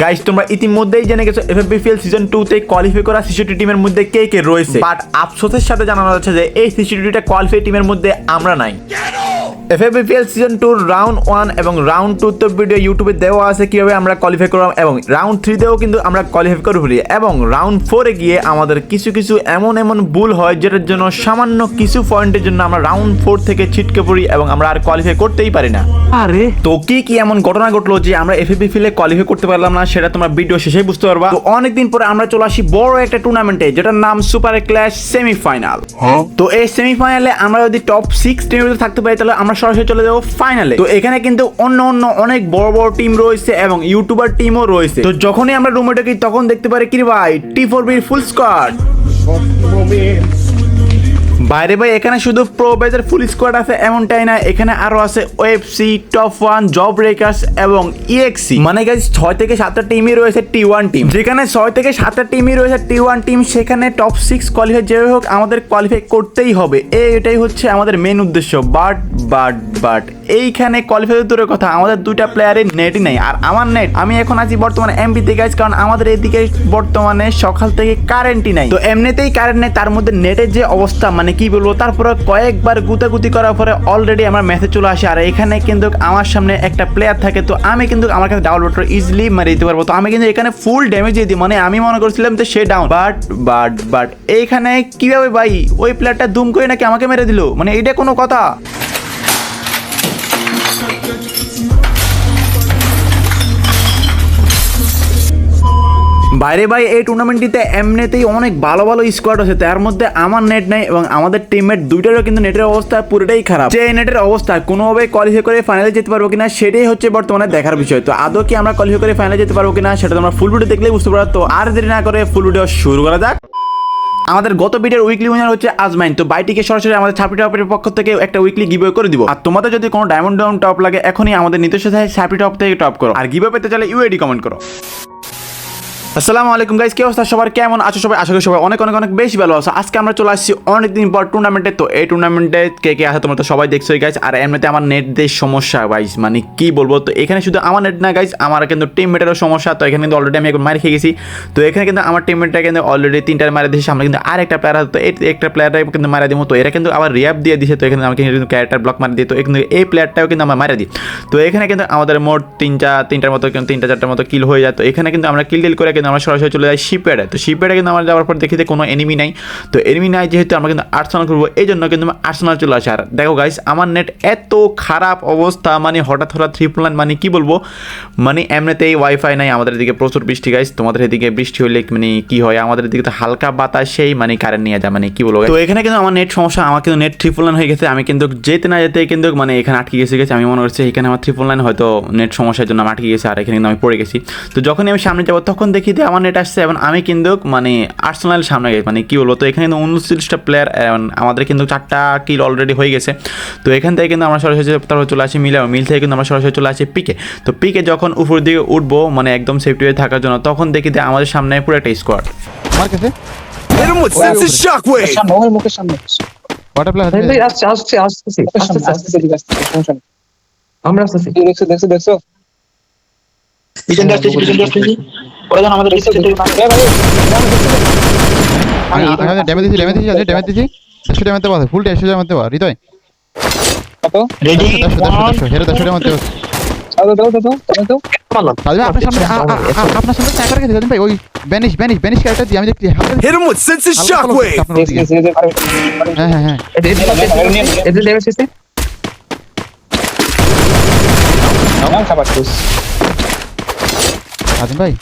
Guys তোমরা ইতিমধ্যেই জেনে গেছো এফএফবিপিএল সিজন 2 তে কোয়ালিফাই করা 66 টিমের মধ্যে কে কে রয়েছে, বাট আফসোসের সাথে জানানো যাচ্ছে যে এই 66টা কোয়ালিফাই টিমের মধ্যে আমরা নাই। এফএফবিপিএল সিজন 2 রাউন্ড 1 এবং রাউন্ড 2 তো ভিডিও ইউটিউবে দেওয়া আছে কিভাবে আমরা কোয়ালিফাই করলাম, এবং রাউন্ড 3 তেও কিন্তু আমরা কোয়ালিফাই করে ফেলি, এবং রাউন্ড 4 এ গিয়ে আমাদের কিছু এমন ভুল হয় যেটার জন্য সামান্য কিছু পয়েন্টের জন্য আমরা রাউন্ড 4 থেকে ছিটকে পড়ি এবং আমরা আর কোয়ালিফাই করতেই পারি না। আরে তো কি এমন ঘটনা ঘটলো যে আমরা এফএফবিপিএল এ কোয়ালিফাই করতে পারলাম না, সেটা তোমরা ভিডিও শেষে বুঝতে পারবা। তো অনেকদিন পরে আমরা চলে আসি বড় একটা টুর্নামেন্টে যেটার নাম সুপার ক্ল্যাশ সেমিফাইনাল। তো এই সেমিফাইনালে আমরা যদি টপ 6 টিমের মধ্যে থাকতে পারি তাহলে আমরা সরাসরি চলে যাবো ফাইনালে। তো এখানে কিন্তু অন্য অনেক বড় টিম রয়েছে এবং ইউটিউবার টিমও রয়েছে। তো যখনই আমরা রুমে ঢুকি তখন দেখতে পারি কি ভাই T4B ফুল স্কোয়াড। বাইরে ভাই এখানে শুধু প্রো ব্যাচের ফুল স্কোয়াড আছে এমনটাই না, এখানে আরো আছে ওএফসি, টপ 1, জব ব্রেকার্স এবং ইএক্সি। মানে গাইস 6 থেকে 7টা টিমই রয়েছে T1 টিম। যেখানে 6 থেকে 7টা টিমই রয়েছে T1 টিম, সেখানে টপ 6 কোয়ালিফাই যেভাবে হোক আমাদের কোয়ালিফাই করতেই হবে, এটাই হচ্ছে আমাদের মেন উদ্দেশ্য। বাট এইখানে কোয়ালিফাই দূরের কথা, আমাদের দুইটা প্লেয়ারের নেটই নাই। আর আমার নেট, আমি এখন আছি বর্তমানে এমপিতে গাইস, কারণ আমাদের এদিকে বর্তমানে সকাল থেকে কারেন্টই নাই। তো এমনিতেই কারেন্ট নেই, তার মধ্যে নেটের যে অবস্থা মানে কি বলবো। তারপরে কয়েকবার গুতাগুতি করার পরে অলরেডি আমার মেসেজ চলে আসে, আর এখানে কিন্তু আমার সামনে একটা প্লেয়ার থাকে। তো আমি কিন্তু আমার কাছে ডাউন লোডটা ইজিলি মেরে দিতে পারবো। তো আমি কিন্তু এখানে ফুল ড্যামেজ দিয়ে দিই, মানে আমি মনে করছিলাম যে সে ডাউন। বাট এইখানে কিভাবে ভাই ওই প্লেয়ারটা দুম করে নাকি আমাকে মেরে দিল, মানে এটা কোনো কথা? বাইরে ভাই এই টুর্নামেন্টটিতে এমনিতেই অনেক ভালো স্কোয়াড আছে, তার মধ্যে আমার নেট নাই এবং আমাদের টিমমেট দুইটারও কিন্তু নেটের অবস্থা পুরোটাই খারাপ। যে নেটের অবস্থা কোনোভাবে কোয়ালিফাই করে ফাইনালে যেতে পারবো কিনা সেটাই হচ্ছে বর্তমানে দেখার বিষয়। তো আদৌ কি আমরা কোয়ালিফাই করে ফাইনালে যেতে পারবো কিনা সেটা তোমরা ফুল ভিডিও দেখলেই বুঝতে পারো। তো আর দেরি না করে ফুল ভিডিও শুরু করা যাক। আমাদের গত ভিডিওর উইকলি উইনার হচ্ছে আজমাইন। তো বাইটিকে সরাসরি আমাদের ছাপড়ি টপের পক্ষ থেকে একটা উইকলি গিভওয়ে করে দিব। আর তোমাদের যদি কোনো ডায়মন্ড ডাউন টপ লাগে এখনই আমাদের নিজস্ব ছাপড়ি টপ থেকে টপ করো, আর গিভওয়ে পেতে চাইলে ইউআইডি কমেন্ট করো। আসসালামু আলাইকুম গাইস, কি অবস্থা সবার, কেমন আছো সবাই? আশা করি সবাই অনেক বেশি ভালো আছো। আজকে আমরা চলে আসছি অনেকদিন পর টুর্নামেন্টে। তো এই টুর্নামেন্টে কে আছে তোমরা তো সবাই দেখছোই গাইস। আর এমনিতে আমার নেট দিয়ে সমস্যা গাইস, মানে কি বলবো। তো এখানে শুধু আমার নেট না গাইস, আমার কিন্তু টিমমেটেরও সমস্যা। তো এখানে কিন্তু অলরেডি আমি একবার মার খেয়ে গেছি। তো এখানে কিন্তু আমার টিমমেটটা কিন্তু অলরেডি 3টা মারা দিয়েছে, আমরা কিন্তু আর একটা প্লেয়ার আছে। তো এই একটা প্লেয়ারটা কিন্তু মারা দিব। তো এরা কিন্তু আবার রিয়াপ দিয়ে দিয়েছে। তো এখানে আমাকে কিন্তু ক্যারেক্টার ব্লক মারা দিয়ে, তো এখানে এই প্লেয়ারটাও কিন্তু আমরা মারা দিই। তো এখানে কিন্তু আমাদের মোট 3টার মতো 3-4টার মতো কিল হয়ে যায়। তো এখানে কিন্তু আমরা কিল ডিল করে কিন্তু আমরা সরাসরি চলে যাই শিপেডে। তো শিপেডে কিন্তু আমরা যাওয়ার পর দেখি যে কোনো এনিমি নাই। তো এনিমি নাই যেহেতু আমরা কিন্তু আর্সেনাল করবো, এই জন্য কিন্তু আর্সেনাল চলে আসে। আর দেখো গাইস আমার নেট এত খারাপ অবস্থা, মানে হঠাৎ 3 মানে কি বলবো, মানে এমনিতেই ওয়াইফাই নাই। আমাদের এদিকে প্রচুর বৃষ্টি গাইস, তোমাদের এদিকে বৃষ্টি হলে মানে কি হয়, আমাদের এদিকে তো হালকা বাতাসেই মানে কারেন্ট নিয়ে যায়, মানে কি বলবো। তো এখানে কিন্তু আমার নেট সমস্যা, আমার কিন্তু নেট 3 হয়ে গেছে। আমি কিন্তু যেতে না যেতে কিন্তু মানে এখানে আটকে গেছে। আমি মনে করছি এখানে আমার 3 হয়তো নেট সমস্যার জন্য আমি আটকে গেছি, আর এখানে কিন্তু আমি পড়ে গেছি। তো যখনই আমি সামনে যাবো তখন দেখি যে আমার নেট আসছে এবং আমি কিন্তু মানে আর্সেনাল সামনে গেছি, মানে কি বলবো। তো এখানে কিন্তু 39টা প্লেয়ার, আমাদের কিন্তু 4টা কিল অলরেডি হয়ে গেছে। তো এখান থেকে কিন্তু আমরা সরাসরি তারপর চলে আসি মিল থেকে কিন্তু আমরা সরাসরি চলে আসি পিকে। তো পিকে যখন উপর দিকে উঠবো মানে একদম সেফটি হয়ে থাকার জন্য, তখন দেখি যে আমাদের সামনে পুরো একটা স্কোয়াড। আমার কাছে Hit him with sense shockwave. মুখের সামনে ওয়াটার প্লেয়ার আসছে আমরা আসতেছি দেখছো আমাদের ড্যামেজ দিছি দেড়শো ড্যামেজ দেওয়া ফুল 150 ড্যামেজ দেওয়া হৃদয় কত রেডি 150 হেরো 150 ড্যামেজ দেওয়া। আপনার সামনে ট্যাকার গেছে জানেন ভাই, ওই ব্যানিশ ক্যারেক্টার দিয়ে আমি দেখছি। Hit him with sense shockwave. হ্যাঁ এদের ড্যামেজ হইছে আদিম ভাই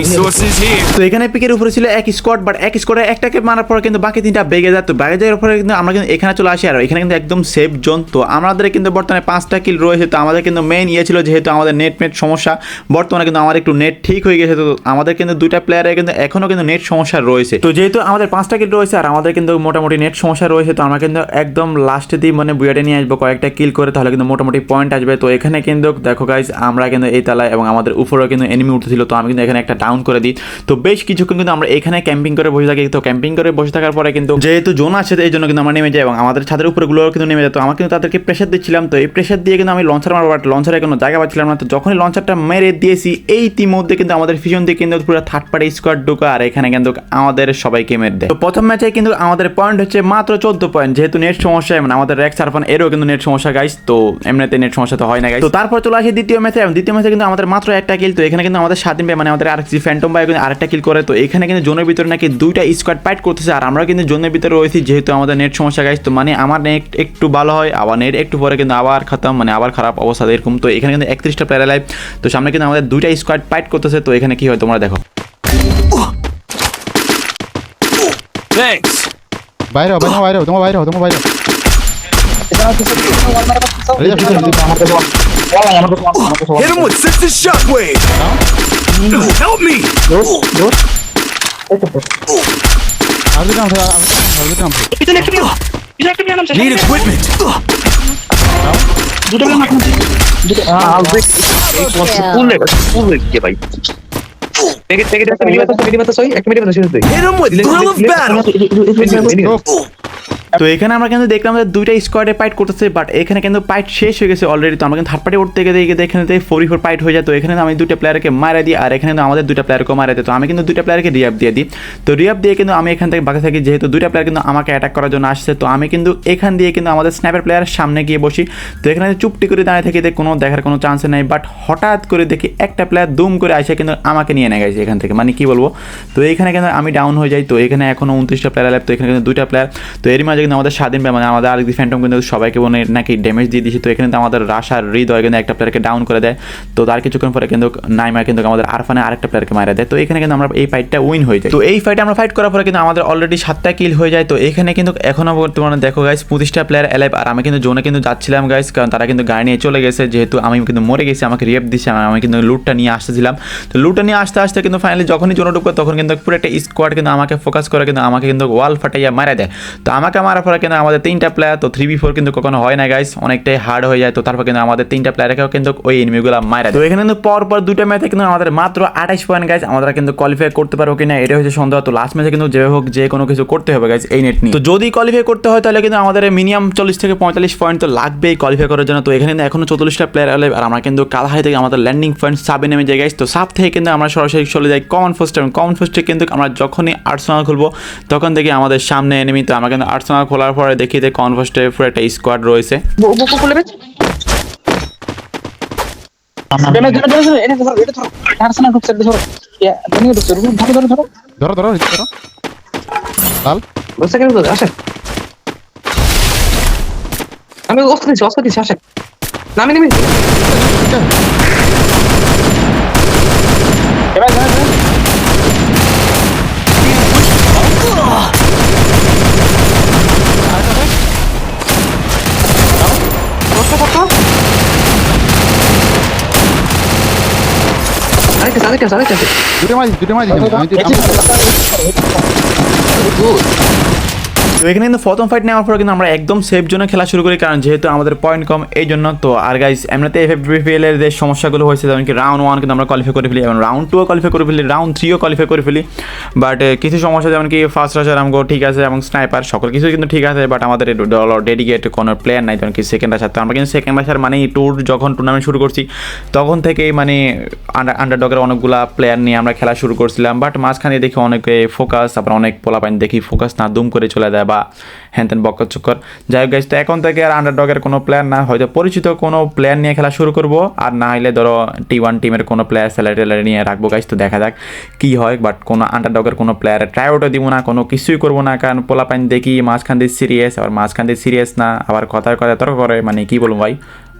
Resources here. তো এখানে পিকের উপরে ছিল এক স্কোয়াড, বাট এক স্কোয়াডে একটাকে মারার পর কিন্তু বাকি 3টা বেগে যায়। তো বেগে যাওয়ার পরে কিন্তু আমরা কিন্তু এখানে চলে আসি, আর এখানে কিন্তু একদম সেফ জোন। তো আমাদের কিন্তু বর্তমানে 5টা কিল রয়েছে। তো আমাদের কিন্তু মেইন ছিল যেহেতু আমাদের নেট সমস্যা, বর্তমানে কিন্তু আমার একটু নেট ঠিক হয়ে গেছে। তো আমাদের কিন্তু 2টা প্লেয়ারের কিন্তু এখনও কিন্তু নেট সমস্যা রয়েছে। তো যেহেতু আমাদের 5টা কিল রয়েছে আর আমাদের কিন্তু মোটামুটি নেট সমস্যা রয়েছে, তো আমরা কিন্তু একদম লাস্টে দিয়ে মানে বুয়াটে নিয়ে আসবো কয়েকটা কিল করে, তাহলে কিন্তু মোটামুটি পয়েন্ট আসবে। তো এখানে কিন্তু দেখো গাইজ আমরা কিন্তু এই তালায় এবং আমাদের উপরেও কিন্তু এনিমি উঠেছিল, তো আমি কিন্তু এখানে একটা ডাউন করে দিই। তো বেশ কিছুক্ষণ কিন্তু আমরা এখানে ক্যাম্পিং করে বসে থাকি। তো ক্যাম্পিং করে বসে থাকার পরে কিন্তু যেহেতু জোন আছে এই জন্য কিন্তু আমরা নেমে যাই এবং আমাদের ছাদের উপরেগুলো কিন্তু নেমে যায়। তো আমরা কিন্তু তাদেরকে প্রেশার দিচ্ছিলাম, তো এই প্রেশার দিয়ে কিন্তু আমি লঞ্চার মারবো, বাট লঞ্চারে কোনো জায়গা পাচ্ছিলাম না। তো যখনই লঞ্চারটা মেরে দিয়েছি এই ইতিমধ্যে কিন্তু আমাদের পিছন দিয়ে কিন্তু পুরো থার্ড পার্টি স্কোয়াড ঢোকা আর এখানে কিন্তু আমাদের সবাইকে মেরে দেয়। তো প্রথম ম্যাচে কিন্তু আমাদের পয়েন্ট হচ্ছে মাত্র 14 পয়েন্ট, যেহেতু নেট সমস্যা, মানে আমাদের র্যাক সার্ফান এরও কিন্তু নেট সমস্যা গাইস, তো এমনিতে নেট সমস্যা তো হয় না গাইস। তো তারপর চলে আসি দ্বিতীয় ম্যাচে, এবং দ্বিতীয় ম্যাচে কিন্তু আমাদের মাত্র একটা কিল। তো এখানে কিন্তু আমাদের স্বাধীন ভাই মানে আমাদের আরেকটি ফ্যান্টম ভাই কিন্তু আরেকটা কিল করে। তো এখানে কিন্তু জোনের ভিতরে নাকি দুইটা স্কোয়াড ফাইট করতেছে আর আমরা কিন্তু জোনের ভিতরে রয়েছি, যেহেতু আমাদের নেট সমস্যা গাইস। তো মানে আমার নেট একটু ভালো হয়, আবার নেট একটু পরে কিন্তু আবার খতম, মানে আবার খারাপ অবস্থা এরকম। তো এখানে কিন্তু 31টা প্লেয়ার লাইভ, তো সামনে কিন্তু আমাদের দুইটা স্কোয়াড ফাইট করতেছে। তো এখানে কি হয় তোমরা দেখো। Thanks. বাইরে হও, তোমার বাইরে হও। Hit him with sense of shockwave. Help me. আর দুটো নামছে, Need equipment. Hit him with thrill of battle. তো এখানে আমরা কিন্তু দেখলাম যে দুইটা স্কোয়াডে ফাইট করতেছে, বাট এখানে কিন্তু ফাইট শেষ হয়ে গেছে অলরেডি। তো আমরা কিন্তু থার্ড পার্টি উঠতে গিয়ে এখানে 44 ফাইট হয়ে যায়। তো এখানে আমি দুইটা প্লেয়ারকে মারা দিই আর এখানে আমাদের দুইটা প্লেয়ারকে মারা দিই। তো আমি কিন্তু দুইটা প্লেয়ারকে রিয়াপ দিয়ে দিই। তো রিয়াপ দিয়ে কিন্তু আমি এখান থেকে বাকি থাকি, যেহেতু দুইটা প্লেয়ার কিন্তু আমাকে অ্যাটাক করার জন্য আসছে। তো আমি কিন্তু এখান দিয়ে কিন্তু আমাদের স্ন্যাপার প্লেয়ারের সামনে গিয়ে বসি। তো এখানে চুপটি করে দাঁড়িয়ে থাকি, কোনো দেখার কোনো চান্স নেই, বাট হঠাৎ করে দেখি একটা প্লেয়ার দুম করে আসে কিন্তু আমাকে নিয়ে নেয় গেছে এখান থেকে, মানে কি বলবো। তো এইখানে কিন্তু আমি ডাউন হয়ে যাই। তো এখানে এখনো 29টা প্লেয়ার লাইভ, তো এখানে কিন্তু দুইটা প্লেয়ার। তো এর মাঝে কিন্তু আমাদের স্বাধীন মানে আমাদের আরেকটি ফ্যান্টম কিন্তু সবাইকে মনে নাকি ড্যামেজ দিয়ে দিয়েছে। তো এখানে তো আমাদের রাশার হৃদয় কিন্তু একটা প্লেয়ারকে ডাউন করে দেয়। তো তার কিছুক্ষণ পরে কিন্তু নাইমা কিন্তু আমাদের আরফানে আরেকটা প্লেয়ারকে মারা দেয়। তো এখানে কিন্তু আমরা এই ফাইটটা উইন হয়ে যায়। তো এই ফাইটে আমরা ফাইট করার পরে কিন্তু আমাদের অলরেডি 7টা কিল হয়ে যায়। তো এখানে কিন্তু এখনো বর্তমানে দেখো গাইস 25টা প্লেয়ার এলাইভ, আর আমি কিন্তু জোনে কিন্তু যাচ্ছিলাম গাইস, কারণ তারা কিন্তু গাড়ি নিয়ে চলে গেছে, যেহেতু আমি কিন্তু মরে গেছি, আমাকে রিয়েপ দিচ্ছে, আমি কিন্তু লুটটা নিয়ে আসতেছিলাম। তো লুটটা নিয়ে আসতে আসতে কিন্তু ফাইনালি যখনই জোনে ঢুকবো তখন কিন্তু পুরো একটা স্কোয়াড কিন্তু আমাকে ফোকাস করে কিন্তু আমাকে কিন্তু ওয়াল ফাটাইয়া মারা দেয়। তো আমাকে মারার পরে কিন্তু আমাদের 3টা প্লেয়ার, তো 3v4 কিন্তু কখনো হয় না গাইস, অনেকটাই হার্ড হয়ে যায়। তো তারপর কিন্তু আমাদের 3টা প্লেয়ারকেও কিন্তু ওই এনিমিগুলো মারা দেয়। তো এখানে কিন্তু পর দুইটা ম্যাচে কিন্তু আমাদের মাত্র 28 পয়েন্ট গাইস, আমরা কিন্তু কোয়ালিফাই করতে পারবো কিনা এটা হচ্ছে সন্দেহ। তো লাস্ট ম্যাচে কিন্তু যে হোক যে কোনো কিছু করতে হবে গাইস এই নেট নিয়ে। তো যদি কোয়ালিফাই করতে হয় তাহলে কিন্তু আমাদের মিনিমাম 40 থেকে 45 পয়েন্ট তো লাগবেই কোয়ালিফাই করার জন্য। তো এখানে কিন্তু এখনো 44টা প্লেয়ার এলাইভ, আর আমরা কিন্তু কালহাই থেকে আমাদের ল্যান্ডিং পয়েন্ট সাবে নেমে যাই গাইস। তো সাব থেকে কিন্তু আমরা সরাসরি চলে যাই কমন ফার্স্টে, এবং কমন ফার্স্টে কিন্তু আমরা যখনই আর্সেনাল খুলবো তখন থেকে আমাদের সামনে এনিমি। তো আমরা কিন্তু আর্সেনাল খোলার পরে দেখি যে কমন ফার্স্টে পুরো একটা স্কোয়াড রয়েছে। ধরো লাল আমি অস্কার দিচ্ছি আসেন নামি নেমি আরেকটা দুটো মাঝি তো এখানে কিন্তু প্রথম ফাইট নেওয়ার পরে কিন্তু আমরা একদম সেফ জোনে খেলা শুরু করি, কারণ যেহেতু আমাদের পয়েন্ট কম এই জন্য। তো আর গাইস এমনিতে এফএফপিএল এর যে সমস্যাগুলো হয়েছে, যেমন কি রাউন্ড 1 কিন্তু আমরা কোয়ালিফাই করে ফেলি, এবং রাউন্ড 2ও কোয়ালিফাই করে ফেলি, রাউন্ড 3ও কোয়ালিফাই করে ফেলি, বাট কিছু সমস্যা যেমন কি ফার্স্ট রাশার আমগো ঠিক আছে এবং স্নাইপার সকল কিছু কিন্তু ঠিক আছে, বাট আমাদের ডেডিকেট কোনো প্লেয়ার নাই, যেমন কি সেকেন্ড রাশার। তো আমরা কিন্তু সেকেন্ড রাশার মানে যখন টুর্নামেন্ট শুরু করছি তখন থেকেই মানে আন্ডারডগের অনেকগুলা প্লেয়ার নিয়ে আমরা খেলা শুরু করছিলাম, বাট মাঝখানে দেখি অনেকে ফোকাস, তারপর অনেক পোলাপাইন দেখি ফোকাস না দুম করে চলে যায় বা হ্যান বক্কর চক্কর। যাই হোক গাইস, তো এখন থেকে আর আন্ডারডগের কোনো প্লেয়ার না, হয়তো পরিচিত কোনো প্লেয়ার নিয়ে খেলা শুরু করব, আর না হলে ধরো T1 টিমের কোনো প্লেয়ার স্যালারি নিয়ে রাখবো গাইস। তো দেখা যাক কি হয়, বাট কোনো আন্ডারডগের কোনো প্লেয়ার ট্রাইআউটও দিব না, কোনো কিছুই করবো না, কারণ পোলাপাইন দেখি মাঝখান দিয়ে সিরিয়াস, আবার মাঝখান দিয়ে সিরিয়াস না, আবার কথায় তর্ক করে, মানে কি বলবো ভাই,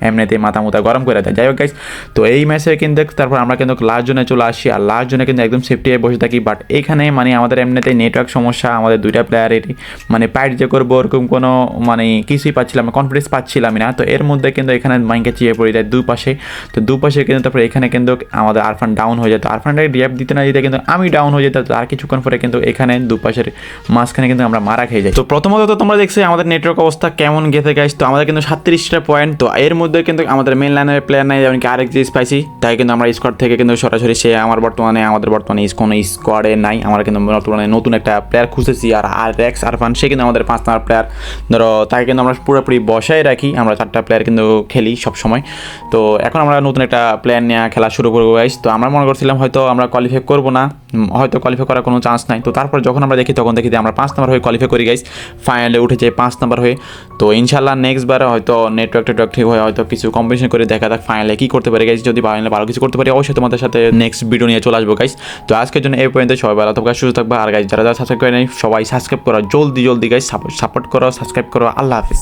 এমনিতে মাথা মুথা গরম করে দেয়। যাই হোক গাইস, তো এই ম্যাচে কিন্তু তারপর আমরা কিন্তু লাস্ট জোনে চলে আসি, আর লাস্ট জোনে কিন্তু একদম সেফটি হয়ে বসে থাকি, বাট এখানে মানে আমাদের এমনিতে নেটওয়ার্ক সমস্যা, আমাদের দুইটা প্লেয়ারেরই মানে পাইট যে করবো ওরকম কোনো মানে কিছুই পাচ্ছিলাম না, কনফিডেন্স পাচ্ছিলাম না। তো এর মধ্যে কিন্তু এখানে মাইকে চিয়ে পড়ে যায় দুপাশে। তো দুপাশে কিন্তু তারপরে এখানে কিন্তু আমাদের আরফান ডাউন হয়ে যেত, আরফানটাকে রিয়াপ দিতে না দিতে কিন্তু আমি ডাউন হয়ে যেত। আর কিছুক্ষণ পরে কিন্তু এখানে দুপাশের মাঝখানে কিন্তু আমরা মারা খেয়ে যাই। তো প্রথমত তো তোমরা দেখছো আমাদের নেটওয়ার্ক অবস্থা কেমন গেছে গাইস। তো আমাদের কিন্তু 37টা পয়েন্ট, তো এর মধ্যে মধ্যে কিন্তু আমাদের মেন লাইনের প্লেয়ার নাই, যেমন কি আরেক যে স্পাইসি, তাই কিন্তু আমরা স্কোয়াড থেকে কিন্তু সরাসরি সে আমাদের বর্তমানে কোনো স্কোয়াডে নাই। আমরা কিন্তু বর্তমানে নতুন একটা প্লেয়ার খুঁজেছি, আর রেক্স আরফান সে কিন্তু আমাদের 5 নাম্বার প্লেয়ার। ধরো তাকে কিন্তু আমরা পুরোপুরি বসায় রাখি, আমরা 4টা প্লেয়ার কিন্তু খেলি সব সময়। তো এখন আমরা নতুন একটা প্লেয়ার নিয়ে খেলা শুরু করবো গাইস। তো আমরা মনে করছিলাম হয়তো আমরা কোয়ালিফাই করবো না, হয়তো কোয়ালিফাই করার কোনো চান্স নাই। তো তারপর যখন আমরা দেখি তখন দেখি যে আমরা 5 নাম্বার হয়ে কোয়ালিফাই করি গাইস, ফাইনালে উঠেছে 5 নাম্বার হয়ে। তো ইনশাল্লাহ নেক্সট বার হয়তো নেটওয়ার্ক ঠিক হয়ে হয়তো কিছু কম্পিটিশন করে দেখা যাক ফাইনালে কী করতে পারি গাইস। যদি ফাইনালে ভালো কিছু করতে পারি অবশ্যই তোমাদের সাথে নেক্সট ভিডিও নিয়ে চলে আসবো গাইস। তো আজকের জন্য এই পর্যন্ত, সবাই ভালো থাকবে, সুস্থ থাকবে। আর গাইস যারা সাবস্ক্রাইব করে নেই সবাই সাবস্ক্রাইব করো জলদি গাইস, সাপোর্ট করো, সাবস্ক্রাইব করো। আল্লাহ হাফিজ।